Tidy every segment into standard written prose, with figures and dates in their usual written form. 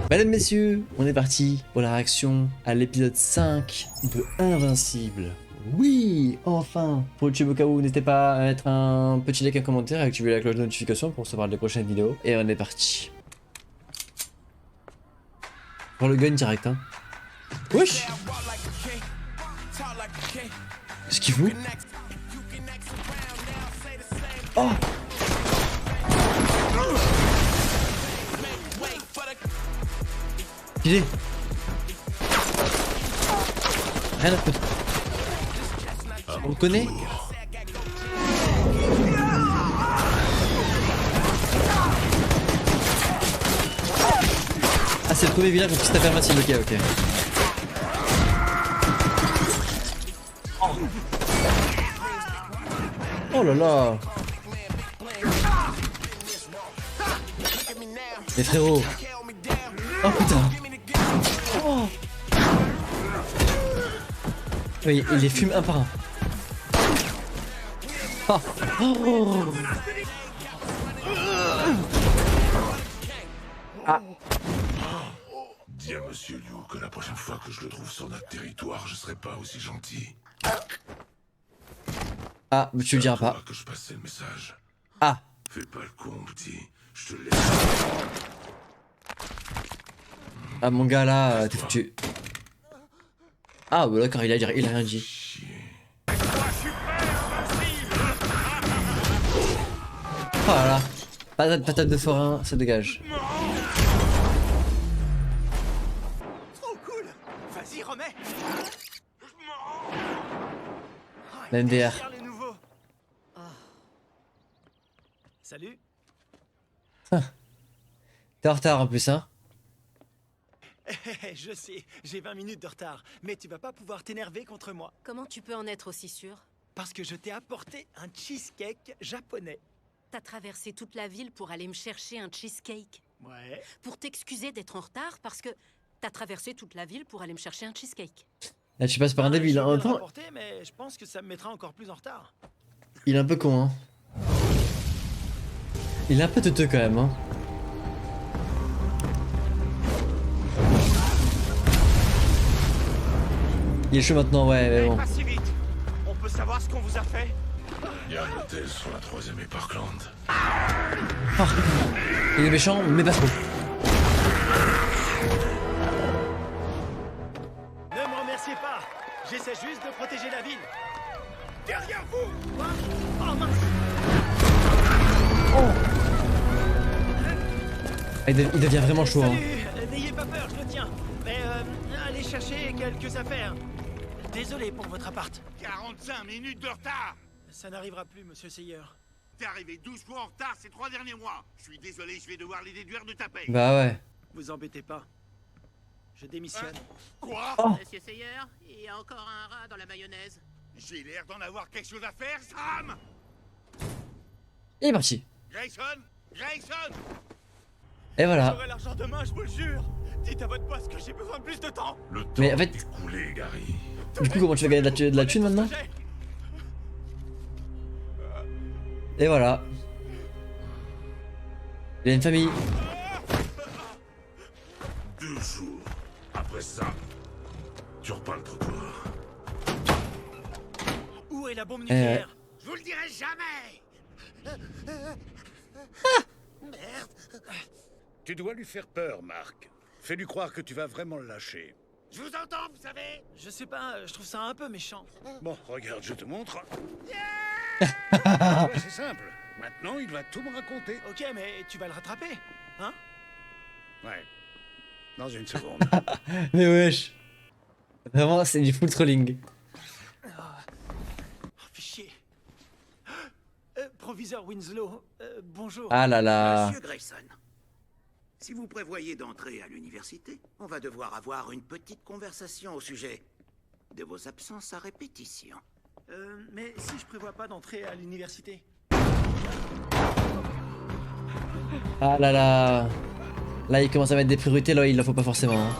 Mesdames, messieurs, on est parti pour la réaction à l'épisode 5 de Invincible. Oui, enfin. Pour YouTube au cas où, n'hésitez pas à mettre un petit like, un commentaire et activer la cloche de notification pour recevoir les prochaines vidéos. Et on est parti. Pour le gun direct, hein. Wesh. Qu'est-ce qu'il fout? Oh. Pilé. Rien à foutre. On le connaît? Ah, c'est le premier vilain contre qui se tape Invincible, ok, ok. Oh là là. Mais frérot. Oh putain. Oh. Oui, il les fume un par un. Oh. Oh. Ah. Dis à Monsieur Liu que la prochaine fois que je le trouve sur notre territoire, je serai pas aussi gentil. Ah, mais tu le diras pas. Que je passais le message. Ah. Fais pas le con, petit. Je te laisse. Ah, mon gars là, t'es foutu. Ah, bah d'accord, il a rien dit. Oh là là. Patate de forain, ça dégage. Trop cool. Vas-y, remets. La MDR. Salut. T'es en retard en plus, hein. Je sais, j'ai 20 minutes de retard, mais tu vas pas pouvoir t'énerver contre moi. Comment tu peux en être aussi sûr? Parce que je t'ai apporté un cheesecake japonais. T'as traversé toute la ville pour aller me chercher un cheesecake. Ouais. Pour t'excuser d'être en retard parce que t'as traversé toute la ville pour aller me chercher un cheesecake. Là, tu passes par un débile. Je En vais même le temps, rapporter, mais je pense que ça me mettra encore plus en retard. il est un peu con, hein. Il est un peu teuteux quand même, hein. Il est chaud maintenant, ouais, mais bon. Pas si vite. On peut savoir ce qu'on vous a fait? Il y a un hôtel sur la 3ème et Parkland. Oh. Il est méchant, mais pas trop. Ne me remerciez pas. J'essaie juste de protéger la ville. Derrière vous. Quoi? Oh mince. Il devient vraiment chaud, hein. Salut, n'ayez pas peur, je le tiens. Mais allez chercher quelques affaires. Désolé pour votre appart. 45 minutes de retard. Ça n'arrivera plus, monsieur Seyer. T'es arrivé 12 fois en retard ces 3 derniers mois. Je suis désolé, je vais devoir les déduire de ta paye. Bah ouais. Vous embêtez pas. Je démissionne. Quoi? Monsieur Seyer, il y a encore un rat dans la mayonnaise. J'ai l'air d'en avoir quelque chose à faire, Sam. Il est parti. Grayson? Grayson? Et voilà. J'aurai l'argent demain, je vous le jure. Dites à votre boss que j'ai besoin de plus de temps. Le temps Mais en fait- est écoulé, Gary. Du coup, comment tu vas gagner de la thune maintenant? Et voilà. Il a une famille. 2 jours. Après ça, tu repars le trottoir. Où est la bombe nucléaire? Je vous le dirai jamais. Tu dois lui faire peur, Marc. Fais-lui croire que tu vas vraiment le lâcher. Je vous entends, vous savez. Je sais pas, je trouve ça un peu méchant. Bon, regarde, je te montre. Ouais, c'est simple. Maintenant, il va tout me raconter. Ok, mais tu vas le rattraper, hein? Ouais. Dans une seconde. Mais wesh. Vraiment, c'est du full trolling. Oh, fais chier. Proviseur Winslow, bonjour. Ah là là. Monsieur Grayson, si vous prévoyez d'entrer à l'université, on va devoir avoir une petite conversation au sujet de vos absences à répétition. Mais si je prévois pas d'entrer à l'université? Ah là là. Là, il commence à mettre des priorités là où il en faut pas forcément, hein.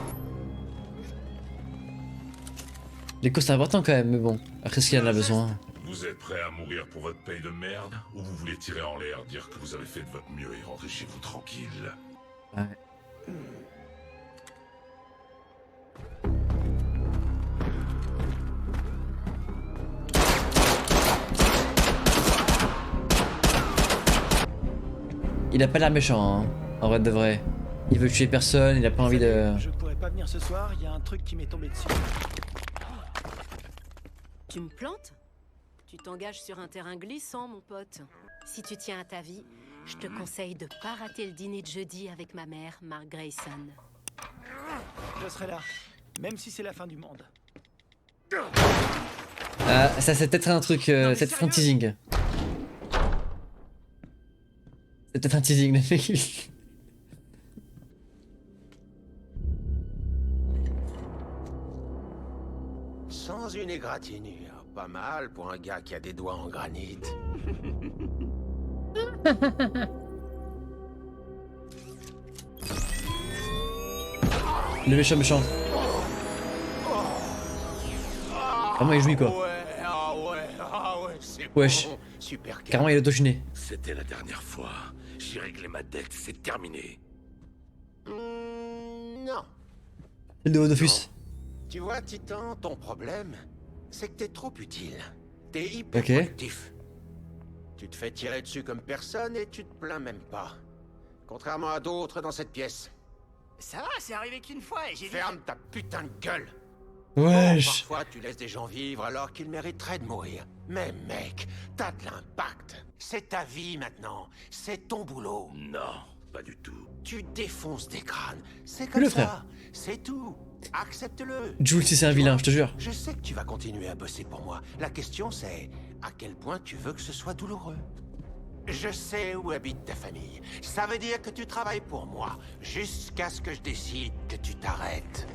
Les cours c'est important quand même, mais bon. Après ce qu'il en a besoin. Vous êtes prêt à mourir pour votre paye de merde? Ou vous voulez tirer en l'air, dire que vous avez fait de votre mieux et rentrer chez vous tranquille? Ouais. Il a pas l'air méchant, hein, en vrai de vrai. Il veut tuer personne, il a pas envie de... Je pourrais pas venir ce soir, il y a un truc qui m'est tombé dessus. Tu me plantes? Tu t'engages sur un terrain glissant, mon pote. Si tu tiens à ta vie, je te conseille de pas rater le dîner de jeudi avec ma mère, Mark Grayson. Je serai là, même si c'est la fin du monde. Ah, ça c'est peut-être un truc, c'est peut-être un teasing. C'est peut-être un teasing, le mec. Sans une égratignure, pas mal pour un gars qui a des doigts en granit. Le méchant. Vraiment il jouit quoi. C'est Wesh. bon. Super calme. Carrément il est auto-chiné. C'était la dernière fois. J'ai réglé ma dette, c'est terminé. Non. C'est le Dofus. Tu vois, Titan, ton problème, c'est que t'es trop utile. T'es hyper Ok. productif. Tu te fais tirer dessus comme personne et tu te plains même pas. Contrairement à d'autres dans cette pièce. Ça va, c'est arrivé qu'une fois et j'ai Ferme ta putain de gueule. Wesh. Parfois, tu laisses des gens vivre alors qu'ils mériteraient de mourir. Mais mec, t'as de l'impact. C'est ta vie maintenant. C'est ton boulot. Non, pas du tout. Tu défonces des crânes. C'est comme Le ça. frère. C'est tout. Accepte-le. Jules si c'est un vilain, je te jure. Je sais que tu vas continuer à bosser pour moi. La question c'est à quel point tu veux que ce soit douloureux. Je sais où habite ta famille. Ça veut dire que tu travailles pour moi jusqu'à ce que je décide que tu t'arrêtes.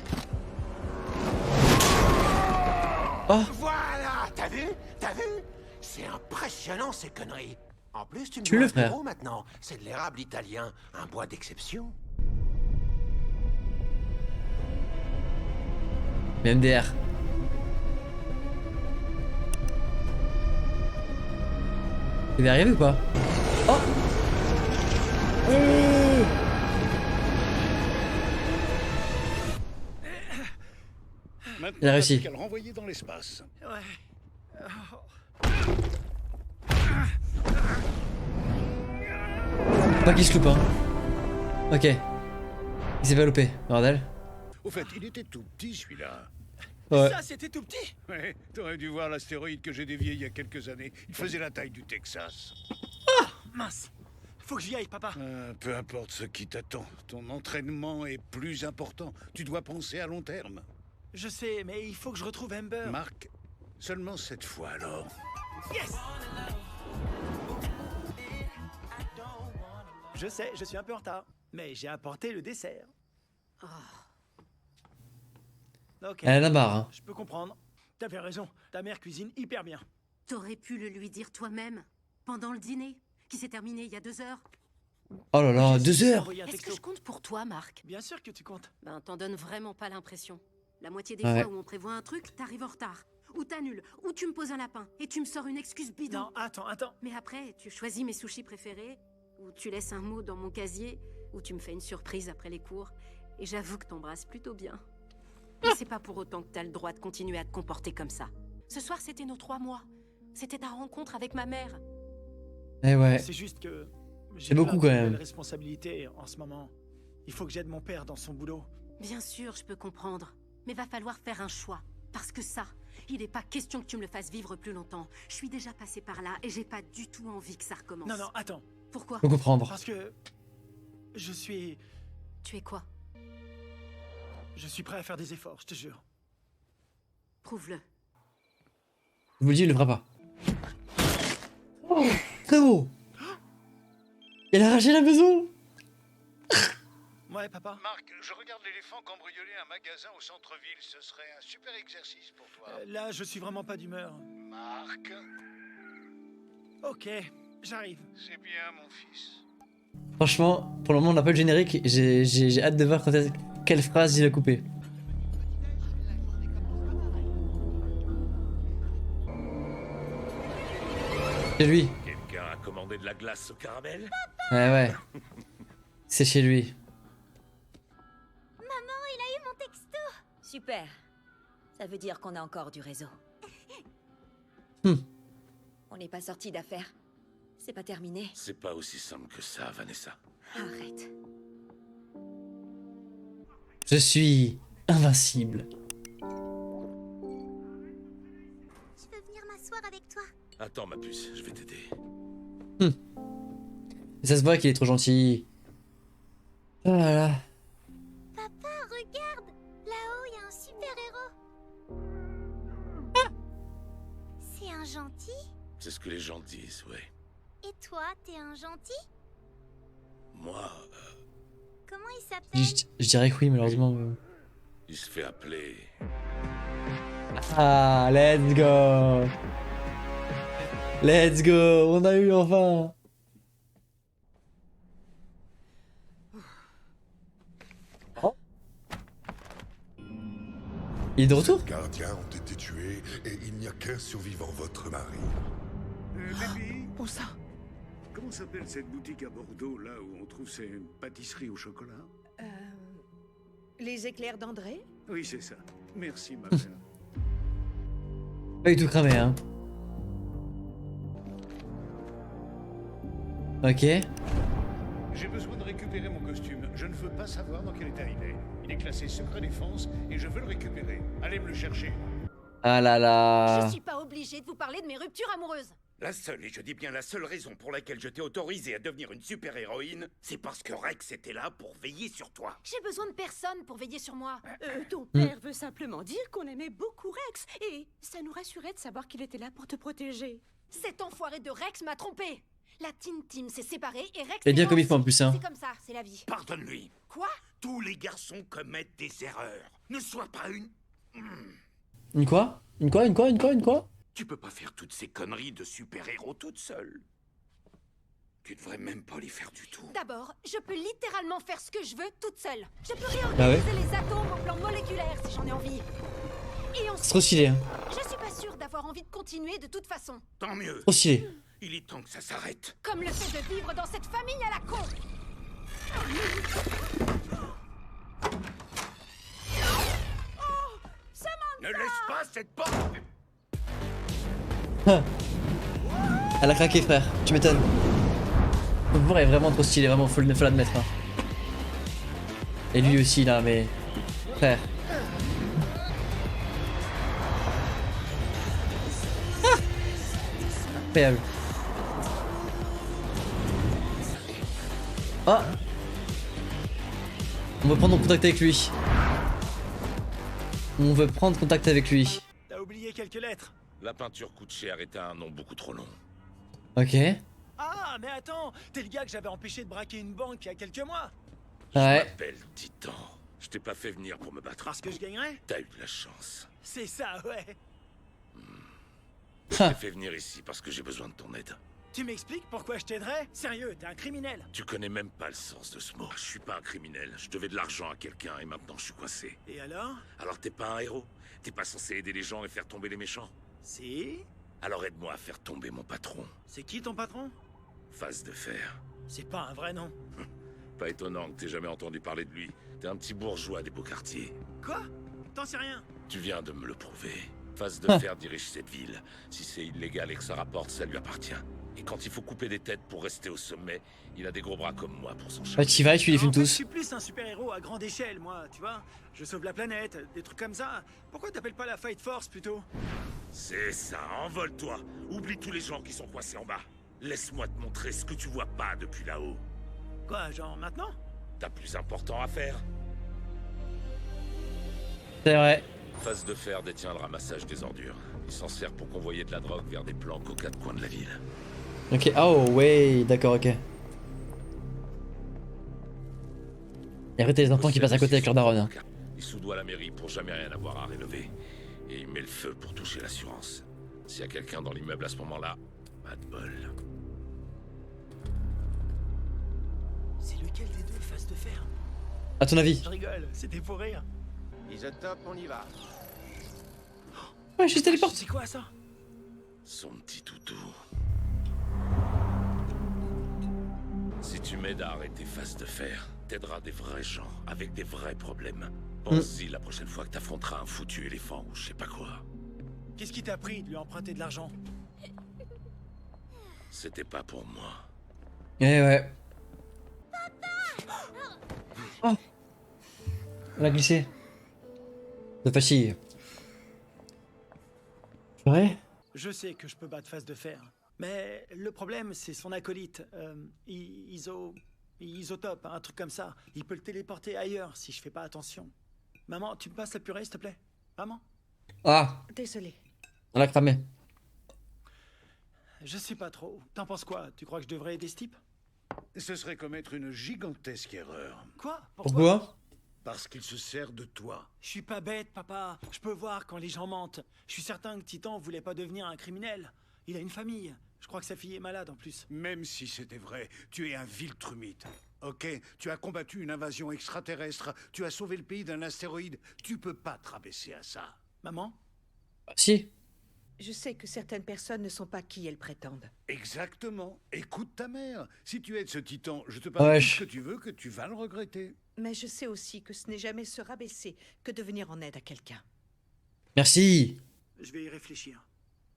Oh. Voilà, t'as vu? T'as vu? C'est impressionnant ces conneries. En plus, tu me Tu dois le un frère. bureau maintenant. C'est de l'érable italien, un bois d'exception. MDR. Il va arriver ou pas? Oh. Maintenant, Il a t'as réussi. plus qu'à le renvoyer dans l'espace. Ouais. Pas qu'il se loupe, hein. Ok. Il s'est pas loupé, bordel. Au fait, il était tout petit celui-là. Ouais. Ça, c'était tout petit. Ouais, t'aurais dû voir l'astéroïde que j'ai dévié il y a quelques années. Il faisait la taille du Texas. Mince. Faut que j'y aille, papa. Peu importe ce qui t'attend, ton entraînement est plus important. Tu dois penser à long terme. Je sais, mais il faut que je retrouve Amber. Marc, seulement cette fois alors. Yes. Je sais, je suis un peu en retard, mais j'ai apporté le dessert. Ok. Elle en a marre, hein. Je peux comprendre. T'avais raison. Ta mère cuisine hyper bien. T'aurais pu le lui dire toi-même, pendant le dîner, qui s'est terminé il y a 2 heures. Oh là là, J'ai 2 essayé heures. d'envoyer un Est-ce que texto. je compte pour toi, Marc? Bien sûr que tu comptes. Ben, t'en donnes vraiment pas l'impression. La moitié des Ouais. fois où on prévoit un truc, t'arrives en retard. Ou t'annules, ou tu me poses un lapin, et tu me sors une excuse bidon. Non, attends. Mais après, tu choisis mes sushis préférés, ou tu laisses un mot dans mon casier, ou tu me fais une surprise après les cours, et j'avoue que t'embrasses plutôt bien. Mais c'est pas pour autant que t'as le droit de continuer à te comporter comme ça. Ce soir, c'était nos 3 mois. C'était ta rencontre avec ma mère. Eh ouais. C'est juste que j'ai C'est beaucoup, plein de quand même. nouvelles responsabilités en ce moment. Il faut que j'aide mon père dans son boulot. Bien sûr, je peux comprendre. Mais va falloir faire un choix. Parce que ça, il n'est pas question que tu me le fasses vivre plus longtemps. Je suis déjà passée par là et j'ai pas du tout envie que ça recommence. Non, attends. Pourquoi? Faut comprendre. Parce que je suis Tu es quoi? prêt à faire des efforts, je te jure. Prouve-le. Je vous le dis, il le fera pas. Oh, très beau. Il a arraché la maison. Ouais, papa. Marc, je regarde l'éléphant cambrioler un magasin au centre-ville. Ce serait un super exercice pour toi. Là, je suis vraiment pas d'humeur. Marc, Ok, j'arrive. c'est bien mon fils. Franchement, pour le moment, on n'a pas le générique. J'ai hâte de voir quelle phrase il a coupé. C'est lui. Quelqu'un a commandé de la glace au caramel? Ouais. C'est chez lui. Super. Ça veut dire qu'on a encore du réseau. Hmm. On n'est pas sorti d'affaire. C'est pas terminé. C'est pas aussi simple que ça, Vanessa. Arrête. Je suis invincible. Je veux venir m'asseoir avec toi. Attends, ma puce, je vais t'aider. Et ça se voit qu'il est trop gentil. Oh là là. Papa, regarde. Là-haut, il y a un super-héros. C'est un gentil? C'est ce que les gens disent, ouais. Et toi, t'es un gentil? Moi, Comment il s'appelle? Je dirais que oui, malheureusement. il se fait appeler... Ah, let's go. Let's go. On a eu enfin. Oh. Il est de retour? Les gardiens ont été tués et il n'y a qu'un survivant, votre mari. Baby, Où ça? comment s'appelle cette boutique à Bordeaux, là où on trouve ces pâtisseries au chocolat? Les éclairs d'André? Oui, c'est ça. Merci, ma belle. Pas du tout cramé, hein. Ok. J'ai besoin de récupérer mon costume. Je ne veux pas savoir dans quel état il est. Il est classé secret défense et je veux le récupérer. Allez me le chercher. Ah là là. Je suis pas obligée de vous parler de mes ruptures amoureuses. La seule, et je dis bien la seule raison pour laquelle je t'ai autorisé à devenir une super-héroïne, c'est parce que Rex était là pour veiller sur toi. J'ai besoin de personne pour veiller sur moi. Ton père veut simplement dire qu'on aimait beaucoup Rex, et ça nous rassurait de savoir qu'il était là pour te protéger. Cet enfoiré de Rex m'a trompé. La Teen Team s'est séparée et Rex... Et bien est comme il mort faut en aussi. plus, hein. C'est comme ça, c'est la vie. Pardonne-lui. Quoi? Tous les garçons commettent des erreurs. Ne sois pas une... Une quoi? Une quoi? Une quoi? Une quoi? Une quoi? Tu peux pas faire toutes ces conneries de super-héros toute seule. Tu devrais même pas les faire du tout. D'abord, je peux littéralement faire ce que je veux toute seule. Je peux Bah ouais. réorganiser les atomes au plan moléculaire si j'en ai envie. Et C'est ensuite, trop stylé, hein. je suis pas sûre d'avoir envie de continuer de toute façon. Tant mieux. Trop stylé. Il est temps que ça s'arrête. Comme le fait de vivre dans cette famille à la con. Ne laisse pas cette porte. Elle a craqué, frère. Tu m'étonnes. Le pouvoir est vraiment trop stylé, vraiment, faut l'admettre. Hein. Et lui aussi, là, mais... Frère. Ah, incroyable. Oh. On veut prendre contact avec lui. On veut prendre contact avec lui. T'as oublié quelques lettres. La peinture coûte cher et t'as un nom beaucoup trop long. Ok. Ah, mais attends, t'es le gars que j'avais empêché de braquer une banque il y a quelques mois. Je Ouais. m'appelle Titan. Je t'ai pas fait venir pour me battre. Parce que je gagnerais? T'as eu de la chance. C'est ça, ouais. Je t'ai fait venir ici parce que j'ai besoin de ton aide. Tu m'expliques pourquoi je t'aiderais? Sérieux, t'es un criminel. Tu connais même pas le sens de ce mot. Je suis pas un criminel. Je devais de l'argent à quelqu'un et maintenant je suis coincé. Et alors? Alors t'es pas un héros? T'es pas censé aider les gens et faire tomber les méchants? Si? Alors aide-moi à faire tomber mon patron. C'est qui ton patron? Face de fer. C'est pas un vrai nom. Pas étonnant que t'aies jamais entendu parler de lui. T'es un petit bourgeois des beaux quartiers. Quoi? T'en sais rien. Tu viens de me le prouver. Face de fer dirige cette ville. Si c'est illégal et que ça rapporte, ça lui appartient. Et quand il faut couper des têtes pour rester au sommet, il a des gros bras comme moi pour s'en charger. Bah tu y vas et tu les En filmes fait, je tous. suis plus un super-héros à grande échelle, moi, tu vois. Je sauve la planète, des trucs comme ça. Pourquoi t'appelles pas la Fight Force, plutôt? C'est ça, envole-toi. Oublie tous les gens qui sont coincés en bas. Laisse-moi te montrer ce que tu vois pas depuis là-haut. Quoi, genre maintenant? T'as plus important à faire. C'est vrai. Face de fer détient le ramassage des ordures. Il s'en sert pour convoyer de la drogue vers des planques aux quatre coins de la ville. Ok, oh ouais, d'accord, ok. Et après t'as les enfants qui passent à côté avec leur daronne. Hein. Il soudoie la mairie pour jamais rien avoir à rénover. Et il met le feu pour toucher l'assurance. S'il y a quelqu'un dans l'immeuble à ce moment-là, pas de bol. C'est lequel des deux, face de fer? À ton avis? Je rigole, c'était pour rire. Isotope, on y va. Ouais, je téléporte. C'est quoi, ça? Son petit toutou. Si tu m'aides à arrêter Face de fer, t'aideras des vrais gens avec des vrais problèmes. Pense-y la prochaine fois que t'affronteras un foutu éléphant ou je sais pas quoi. Qu'est-ce qui t'a pris de lui emprunter de l'argent? C'était pas pour moi. Eh ouais. Oh. On a glissé. De fatigue. Ouais. Je sais que je peux battre Face de Fer, mais le problème, c'est son acolyte, Isotope, un truc comme ça. Il peut le téléporter ailleurs si je fais pas attention. Maman, tu me passes la purée, s'il te plaît? Maman? Ah, Désolé. on l'a cramé. Je sais pas trop. T'en penses quoi? Tu crois que je devrais aider ce type? Ce serait commettre une gigantesque erreur. Quoi? Pourquoi? Parce qu'il se sert de toi. Je suis pas bête, papa. Je peux voir quand les gens mentent. Je suis certain que Titan voulait pas devenir un criminel. Il a une famille. Je crois que sa fille est malade en plus. Même si c'était vrai, tu es un vil trumite. Ok, tu as combattu une invasion extraterrestre, tu as sauvé le pays d'un astéroïde. Tu peux pas te rabaisser à ça. Maman? Si. Je sais que certaines personnes ne sont pas qui elles prétendent. Exactement. Écoute ta mère. Si tu aides ce titan, je te parie tout ce que tu veux que tu vas le regretter. Mais je sais aussi que ce n'est jamais se rabaisser que de venir en aide à quelqu'un. Merci. Je vais y réfléchir.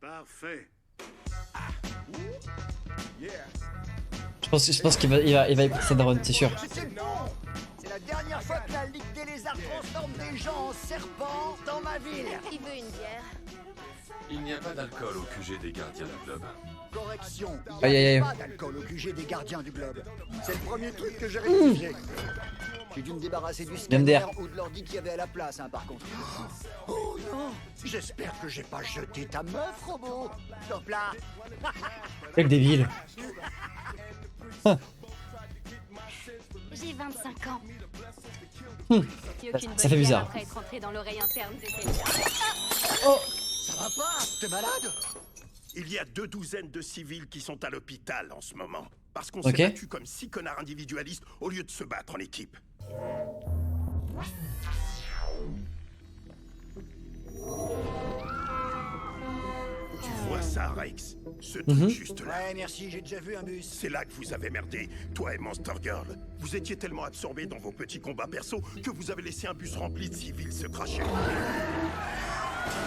Parfait. Je pense qu'il va écouter sa daronne, c'est sûr. C'est la dernière fois que la Ligue des Lézards transforme des gens en serpents dans ma ville. Qui veut une bière? Il n'y a pas d'alcool au QG des gardiens du globe. Correction, il Aïe, n'y aïe, a aïe. pas d'alcool au QG des gardiens du globe. C'est le premier truc que j'ai rectifié. J'ai dû me débarrasser du scanner ou de l'ordi qu'il y avait à la place, hein, par contre. Oh non! J'espère que j'ai pas jeté ta meuf, robot! Top là! Quel débile. Ah. J'ai 25 ans. Ça fait bizarre. Après être rentré dans l'oreille interne de quelqu'un. Oh! Ça va pas? T'es malade? Il y a 2 douzaines de civils qui sont à l'hôpital en ce moment. Parce qu'on s'est battu comme 6 connards individualistes au lieu de se battre en équipe. Tu vois ça, Rex? Ce truc juste là. Ouais, merci, j'ai déjà vu un bus. C'est là que vous avez merdé, toi et Monster Girl. Vous étiez tellement absorbés dans vos petits combats perso que vous avez laissé un bus rempli de civils se cracher.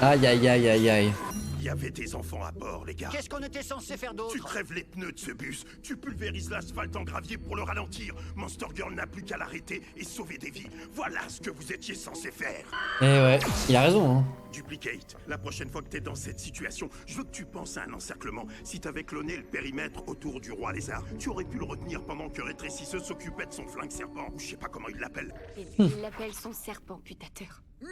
Aïe aïe aïe aïe aïe. Il y avait des enfants à bord, les gars. Qu'est-ce qu'on était censé faire d'autre? Tu crèves les pneus de ce bus, tu pulvérises l'asphalte en gravier pour le ralentir. Monster Girl n'a plus qu'à l'arrêter et sauver des vies. Voilà ce que vous étiez censé faire. Eh ouais, il a raison, hein. Duplicate, la prochaine fois que t'es dans cette situation, je veux que tu penses à un encerclement. Si t'avais cloné le périmètre autour du roi lézard, tu aurais pu le retenir pendant que Rétrécisseuse s'occupait de son flingue serpent, ou je sais pas comment il l'appelle. Et puis il l'appelle son serpent putateur. Non!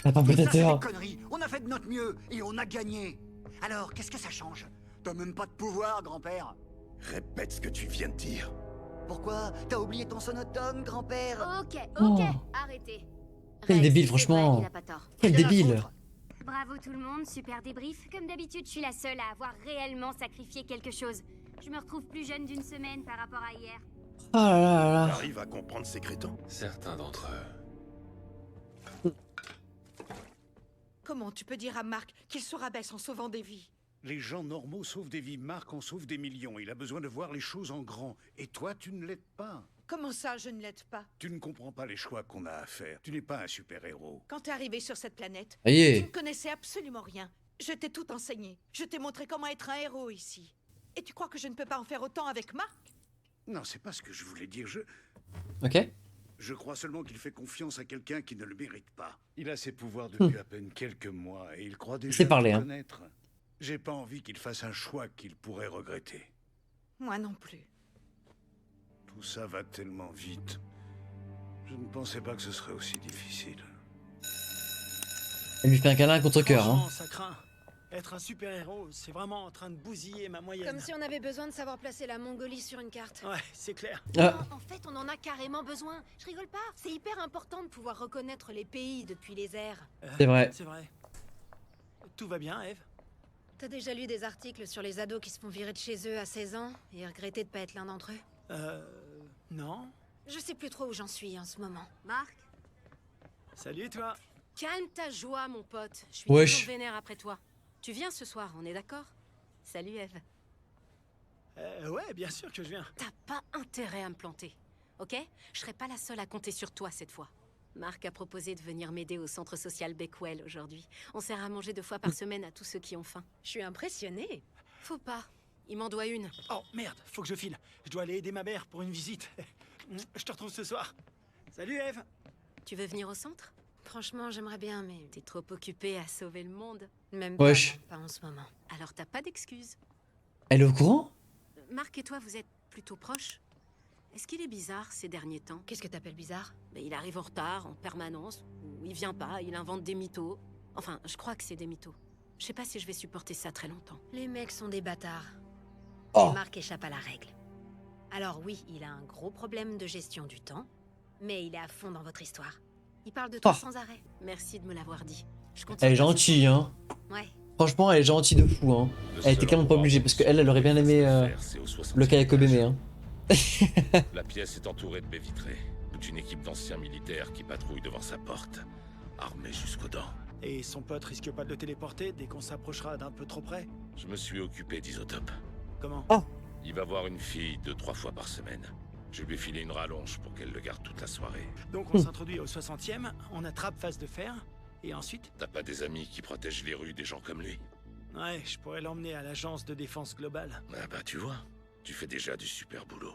Attends, Tout ça, c'est putateur. des conneries. On a fait de notre mieux et on a gagné. Alors, qu'est-ce que ça change? T'as même pas de pouvoir, grand-père. Répète ce que tu viens de dire. Pourquoi? T'as oublié ton sonotone, grand-père? Ok, Oh. arrêtez. Quel Rex, débile, c'est franchement. vrai, il a pas tort. Quel Rien à débile. foutre. Bravo tout le monde, super débrief. Comme d'habitude, je suis la seule à avoir réellement sacrifié quelque chose. Je me retrouve plus jeune d'une semaine par rapport à hier. Oh là là là. T'arrives à comprendre ces crétins? Certains d'entre eux. Comment tu peux dire à Marc qu'il se rabaisse en sauvant des vies? Les gens normaux sauvent des vies, Marc en sauve des millions. Il a besoin de voir les choses en grand. Et toi, tu ne l'aides pas. Comment ça, je ne l'aide pas? Tu ne comprends pas les choix qu'on a à faire. Tu n'es pas un super-héros. Quand t'es arrivé sur cette planète, Ça y est. tu ne connaissais absolument rien. Je t'ai tout enseigné. Je t'ai montré comment être un héros ici. Et tu crois que je ne peux pas en faire autant avec Marc? Non, c'est pas ce que je voulais dire. Ok. Je crois seulement qu'il fait confiance à quelqu'un qui ne le mérite pas. Il a ses pouvoirs depuis à peine quelques mois et il croit déjà sait parler, te hein. connaître. J'ai pas envie qu'il fasse un choix qu'il pourrait regretter. Moi non plus. Tout ça va tellement vite. Je ne pensais pas que ce serait aussi difficile. Elle lui fait un câlin contre cœur, hein. Franchement, ça craint. Être un super-héros, c'est vraiment en train de bousiller ma moyenne. Comme si on avait besoin de savoir placer la Mongolie sur une carte. Ouais, c'est clair. Ah. En fait, on en a carrément besoin. Je rigole pas. C'est hyper important de pouvoir reconnaître les pays depuis les airs. C'est vrai. C'est vrai. Tout va bien, Eve? T'as déjà lu des articles sur les ados qui se font virer de chez eux à 16 ans et regretter de pas être l'un d'entre eux? Non. Je sais plus trop où j'en suis en ce moment. Marc, Salut, toi. Calme ta joie, mon pote. Je suis Wesh. toujours vénère après toi. Tu viens ce soir, on est d'accord? Salut, Eve. Ouais, bien sûr que je viens. T'as pas intérêt à me planter, ok? Je serai pas la seule à compter sur toi cette fois. Marc a proposé de venir m'aider au centre social Beckwell aujourd'hui. On sert à manger 2 fois par semaine à tous ceux qui ont faim. Je suis impressionnée. Faut pas. Il m'en doit une. Oh merde, faut que je file. Je dois aller aider ma mère pour une visite. Je te retrouve ce soir. Salut Eve. Tu veux venir au centre? Franchement, j'aimerais bien, mais t'es trop occupée à sauver le monde. Même Wesh. pas en ce moment. Alors t'as pas d'excuses. Elle est au courant? Marc et toi, vous êtes plutôt proches. Est-ce qu'il est bizarre ces derniers temps? Qu'est-ce que t'appelles bizarre? Il arrive en retard, en permanence, ou il vient pas, il invente des mythos. Enfin, je crois que c'est des mythos. Je sais pas si je vais supporter ça très longtemps. Les mecs sont des bâtards. Oh. Et Marc échappe à la règle. Alors oui, il a un gros problème de gestion du temps, mais il est à fond dans votre histoire. Il parle de toi Oh. sans arrêt. Merci de me l'avoir dit. Je Elle est continue. gentille, hein. Ouais. Franchement, elle est gentille de fou, hein. Elle était clairement pas obligée, parce qu'elle, elle aurait bien aimé le Kayako Bene, hein. La pièce est entourée de baies vitrées. Toute une équipe d'anciens militaires qui patrouille devant sa porte, armés jusqu'aux dents. Et son pote risque pas de le téléporter dès qu'on s'approchera d'un peu trop près? Je me suis occupé d'Isotope. Comment? Il va voir une fille 2-3 fois par semaine. Je lui ai filé une rallonge pour qu'elle le garde toute la soirée. Donc on s'introduit au 60e, on attrape Phase de Fer, et ensuite? T'as pas des amis qui protègent les rues des gens comme lui? Ouais, je pourrais l'emmener à l'agence de défense globale. Ah bah tu vois, tu fais déjà du super boulot.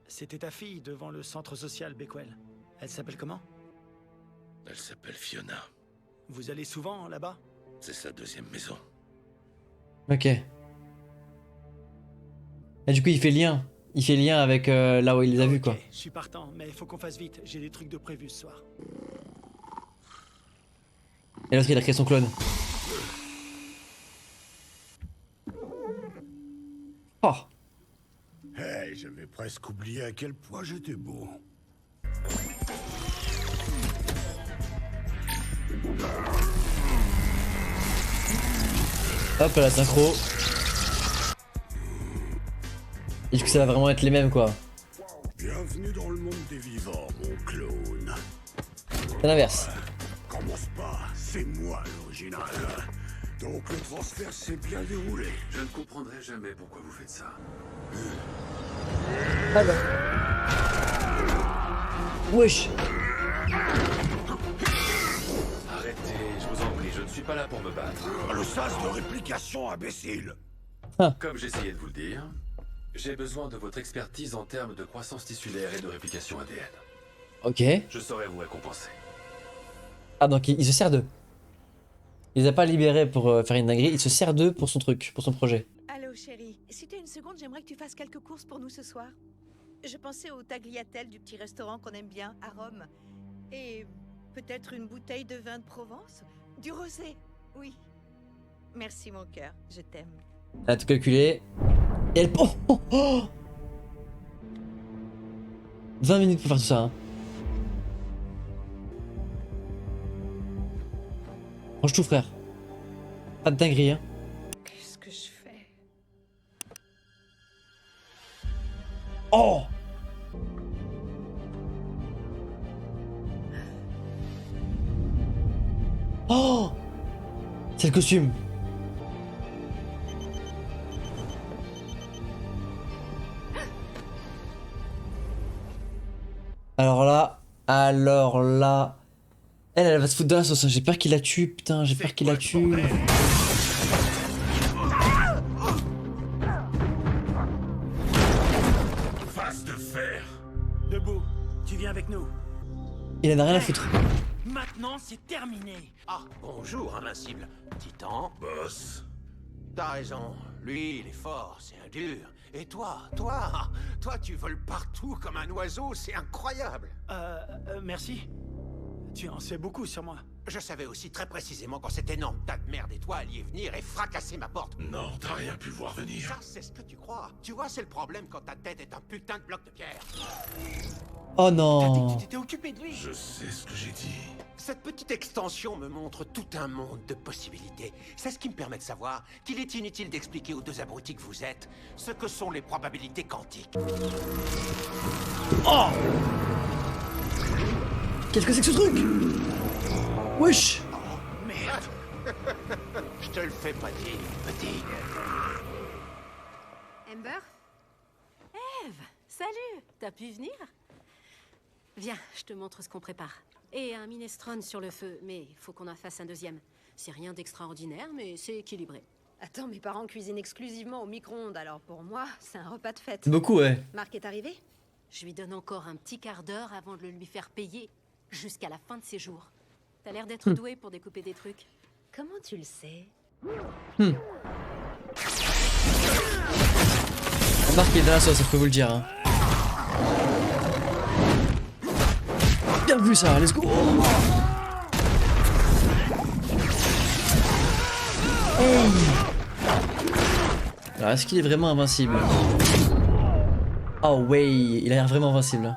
C'était ta fille devant le centre social Becquel. Elle s'appelle comment? Elle s'appelle Fiona. Vous allez souvent là-bas? C'est sa deuxième maison. Ok. Et du coup, il fait lien. Il fait lien avec là où il les a vus, quoi. Je suis partant, mais il faut qu'on fasse vite. J'ai des trucs de prévu ce soir. Et l'autre, il a créé son clone. Oh. Hey, j'avais presque oublié à quel point j'étais beau. Hop, la synchro. Et du coup, ça va vraiment être les mêmes, quoi. Bienvenue dans le monde des vivants, mon clone. C'est l'inverse. Commence pas, c'est moi l'original. Donc le transfert s'est bien déroulé. Je ne comprendrai jamais pourquoi vous faites ça. Ah bah. Wesh. Arrêtez, je vous en prie, je ne suis pas là pour me battre. Le sas de réplication, imbécile. Comme j'essayais de vous le dire, j'ai besoin de votre expertise en termes de croissance tissulaire et de réplication ADN. Ok. Je saurai vous récompenser. Ah, donc il se sert d'eux. Il les a pas libérés pour faire une dinguerie, il se sert d'eux pour son truc, pour son projet. Allô chérie, si t'as une seconde, j'aimerais que tu fasses quelques courses pour nous ce soir. Je pensais au tagliatelle du petit restaurant qu'on aime bien à Rome. Et peut-être une bouteille de vin de Provence? Du rosé, oui. Merci mon cœur, je t'aime. Elle a tout calculé. Et elle... Oh, oh, oh 20 minutes pour faire tout ça, hein. Range tout, frère. Pas de dinguerie, hein. Qu'est-ce que je fais? Oh! Oh! C'est le costume. Alors là... Elle va se foutre de la sauce, hein. J'ai peur qu'il la tue, putain, j'ai peur qu'il la tue. Phase de Fer. Debout, tu viens avec nous. Il en a rien à foutre. Maintenant, c'est terminé. Ah, bonjour, invincible. Titan. Boss. T'as raison. Lui, il est fort, c'est un dur. Et toi, tu voles partout comme un oiseau, c'est incroyable. Merci. Tu en sais beaucoup sur moi. Je savais aussi très précisément quand cet énorme tas de merde et toi alliez venir et fracasser ma porte. Non, t'as rien pu voir venir. Ça, c'est ce que tu crois. Tu vois, c'est le problème quand ta tête est un putain de bloc de pierre. Oh non. Tu t'étais occupé de lui. Je sais ce que j'ai dit. Cette petite extension me montre tout un monde de possibilités. C'est ce qui me permet de savoir qu'il est inutile d'expliquer aux deux abrutis que vous êtes ce que sont les probabilités quantiques. Oh! Qu'est-ce que c'est que ce truc? Wesh! Oh, merde. Je te le fais pas dire, petit. Amber? Eve, salut! T'as pu venir? Viens, je te montre ce qu'on prépare. Et un minestrone sur le feu, mais faut qu'on en fasse un deuxième. C'est rien d'extraordinaire, mais c'est équilibré. Attends, mes parents cuisinent exclusivement au micro-ondes, alors pour moi, c'est un repas de fête. Beaucoup, ouais. Marc est arrivé? Je lui donne encore un petit quart d'heure avant de le lui faire payer, jusqu'à la fin de ses jours. T'as l'air d'être doué pour découper des trucs. Comment tu le sais? Marc est dans la sauce, je peux vous le dire. Hein. Bien vu ça, let's go. Hey. Alors est-ce qu'il est vraiment invincible? Oh ouais, il a l'air vraiment invincible.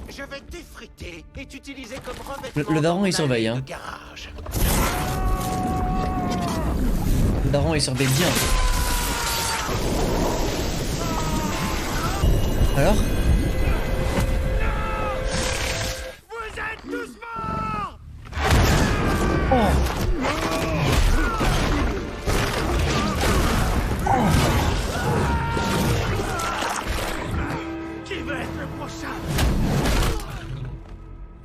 Je vais t'effriter et t'utiliser comme revêtement. Le daron il surveille hein. Le daron il surveille bien. Alors? Vous êtes tous morts! Oh! Qui va être le prochain?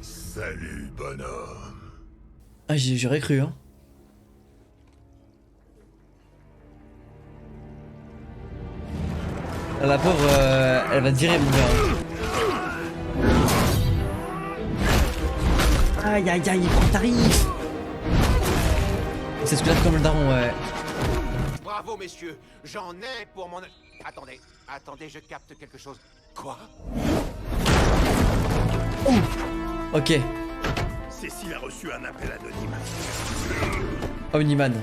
Salut, bonhomme. Ah, j'aurais cru, hein. La pauvre, elle va tirer mon gars. Aïe aïe aïe, il prend tarif. C'est scolaire comme le daron, ouais. Bravo, messieurs. J'en ai pour mon... Attendez, je capte quelque chose. Quoi? Ok. Cécile a reçu un appel anonyme. Omniman.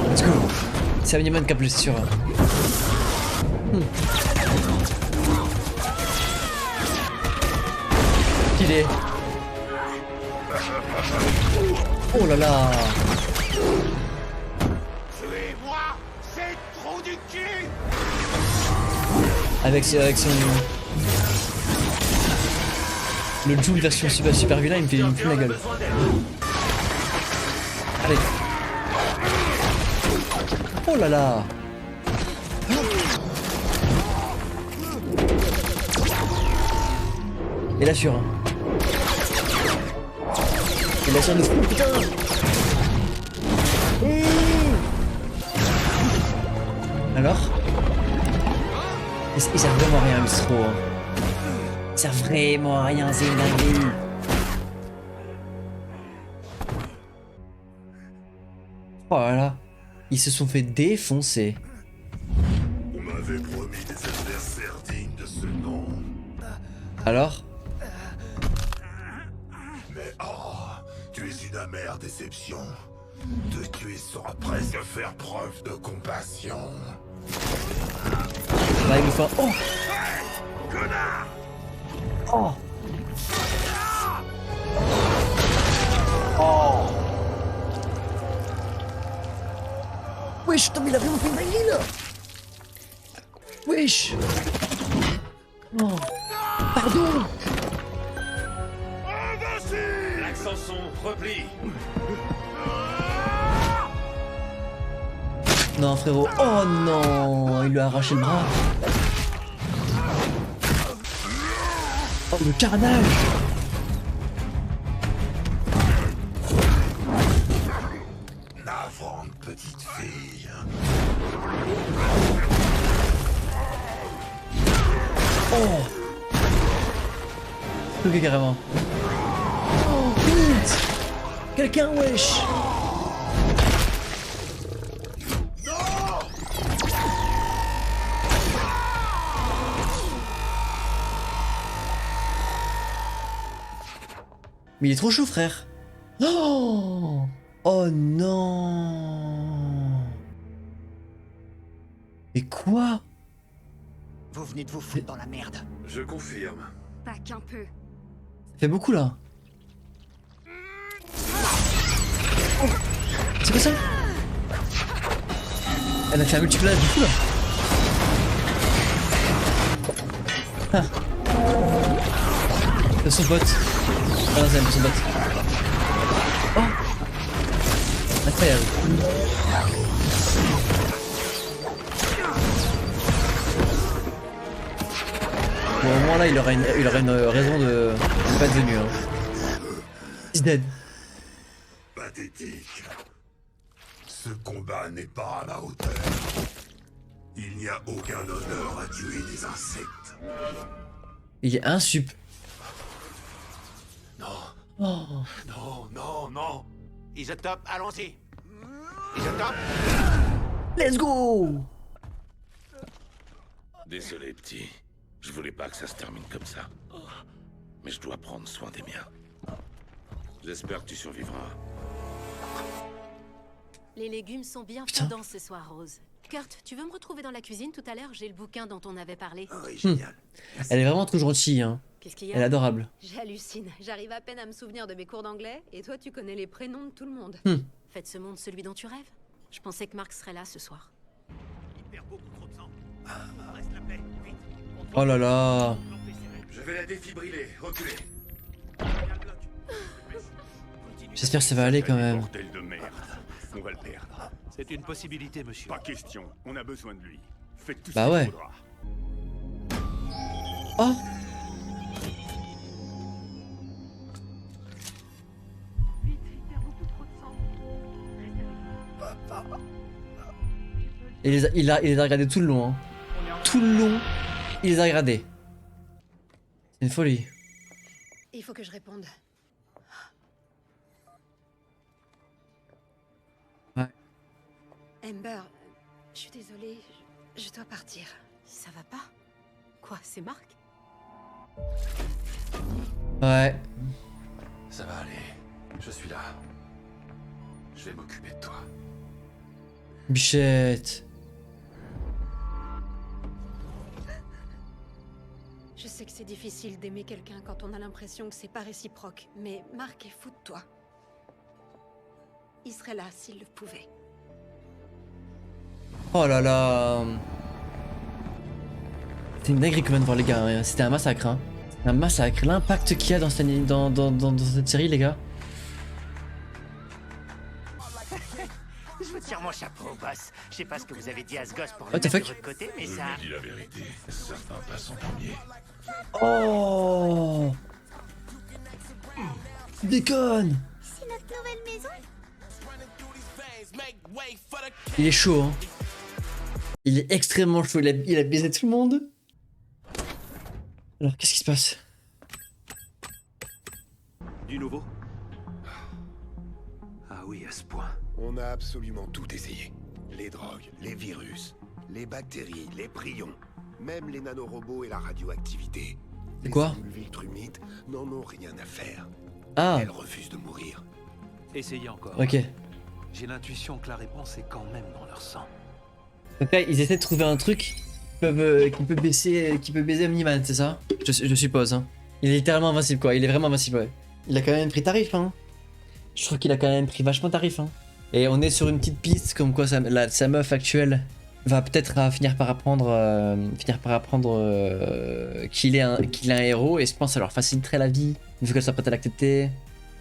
Let's go. C'est Omniman qui a appelé, c'est sûr. Il est. Oh là là. Tuez-moi, c'est trop du cul. Avec son... Le Joule version super vilain, il me fait la gueule. Allez. Oh là là. Et la sur. Et la sur de fou, putain. Alors? Ils servent vraiment à rien, le trop. Hein. Ils servent vraiment à rien, c'est une dinguerie. Oh là là. Ils se sont fait défoncer. On m'avait promis des adversaires dignes de ce nom. Alors? Mais oh, tu es une amère déception. Te tuer sera presque faire preuve de compassion. Là il me fait un... Oh! Connard! Oh! Oh! Wesh, Tom, il a vraiment fait une dinguerie là! Wesh! Oh! Pardon! L'accent son, repli. Non, frérot. Oh non! Il lui a arraché le bras. Oh, le carnage! Navrante petite fille. Oh! Ok, carrément. Oh, vite! Quelqu'un, wesh! Mais il est trop chaud, frère. Oh, oh non. Mais quoi? Vous venez de vous foutre dans la merde. Je confirme. Pas qu'un peu. Ça fait beaucoup là. Oh. C'est quoi ça? Elle a fait un multiplayer du coup là. Ah. C'est son pote. Ah non, c'est son pote. Oh! Incroyable. Bon, au moins là, il aura une raison de pas être venu. Hein. He's dead. pathétique. Ce combat n'est pas à ma hauteur. Il n'y a aucun honneur à tuer des insectes. Il est insup. Non. Oh. Non, non, non. Isotope, allons-y. Isotope. Let's go. Désolé, petit. Je voulais pas que ça se termine comme ça. Mais je dois prendre soin des miens. J'espère que tu survivras. Les légumes sont bien fondants ce soir, Rose. Kurt, tu veux me retrouver dans la cuisine tout à l'heure? J'ai le bouquin dont on avait parlé. Elle est vraiment trop gentille, hein. Qu'est-ce qu'il y a? Elle est adorable. J'hallucine. J'arrive à peine à me souvenir de mes cours d'anglais, et toi, tu connais les prénoms de tout le monde. Faites ce monde celui dont tu rêves. Je pensais que Mark serait là ce soir. Il perd beaucoup trop de sang. Reste la paix, vite. Oh là là. Je vais la défibriller. Reculez. J'espère que ça va aller quand même. Bordel de merde. On va le perdre. C'est une possibilité, monsieur. Pas question. On a besoin de lui. Faites tout Bah ce qu'il ouais. faudra. Oh. Il les a regardés tout le long. Hein. Tout le long, il les a regardés. C'est une folie. Il faut que je réponde. Ouais. Amber, je suis désolée, je dois partir. Ça va pas? Quoi, c'est Mark? Ouais. Ça va aller. Je suis là. Je vais m'occuper de toi. Bichette. Je sais que c'est difficile d'aimer quelqu'un quand on a l'impression que c'est pas réciproque, mais Mark est fou de toi. Il serait là s'il le pouvait. Oh là là. C'était une dinguerie quand même de voir les gars. Hein. C'était un massacre. Hein. Un massacre. L'impact qu'il y a dans cette série, les gars. Je vous tire mon chapeau, boss. Je sais pas ce que vous avez dit à ce gosse pour le What the mettre de fuck? votre côté, mais Je ça... lui dis la vérité. Certains passent en premier. Oh. Déconne. C'est notre nouvelle maison. Il est chaud, hein. Il est extrêmement chaud. Il a baisé tout le monde. Alors, qu'est-ce qui se passe? Du nouveau? Ah oui, à ce point. On a absolument tout essayé. Les drogues, les virus, les bactéries, les prions, même les nanorobots et la radioactivité. C'est quoi? Les cellules Viltrumites n'en ont rien à faire. Ah. Elles refusent de mourir. Essayez encore. Ok. J'ai l'intuition que la réponse est quand même dans leur sang. Donc là, ils essaient de trouver un truc qui peut baiser Omni-Man, c'est ça? Je suppose. Hein. Il est littéralement invincible, quoi. Il est vraiment invincible, ouais. Il a quand même pris tarif, hein. Je trouve qu'il a quand même pris vachement tarif, hein. Et on est sur une petite piste comme quoi sa meuf actuelle va peut-être finir par apprendre qu'il est un héros, et je pense que ça leur faciliterait la vie une fois qu'elle soit prête à l'accepter.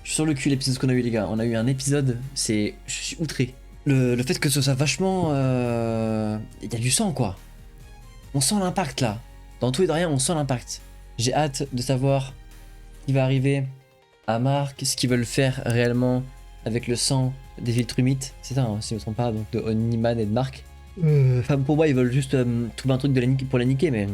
Je suis sur le cul l'épisode qu'on a eu, les gars. On a eu un épisode, je suis outré. Le fait que ce soit vachement... Il y a du sang, quoi. On sent l'impact, là. Dans tout et de rien, on sent l'impact. J'ai hâte de savoir ce qui va arriver à Mark, ce qu'ils veulent faire réellement avec le sang des Viltrumites. C'est ça, hein, si je ne me trompe pas, donc de Omni-Man et de Mark. Enfin, pour moi, ils veulent juste trouver un truc pour la niquer, mais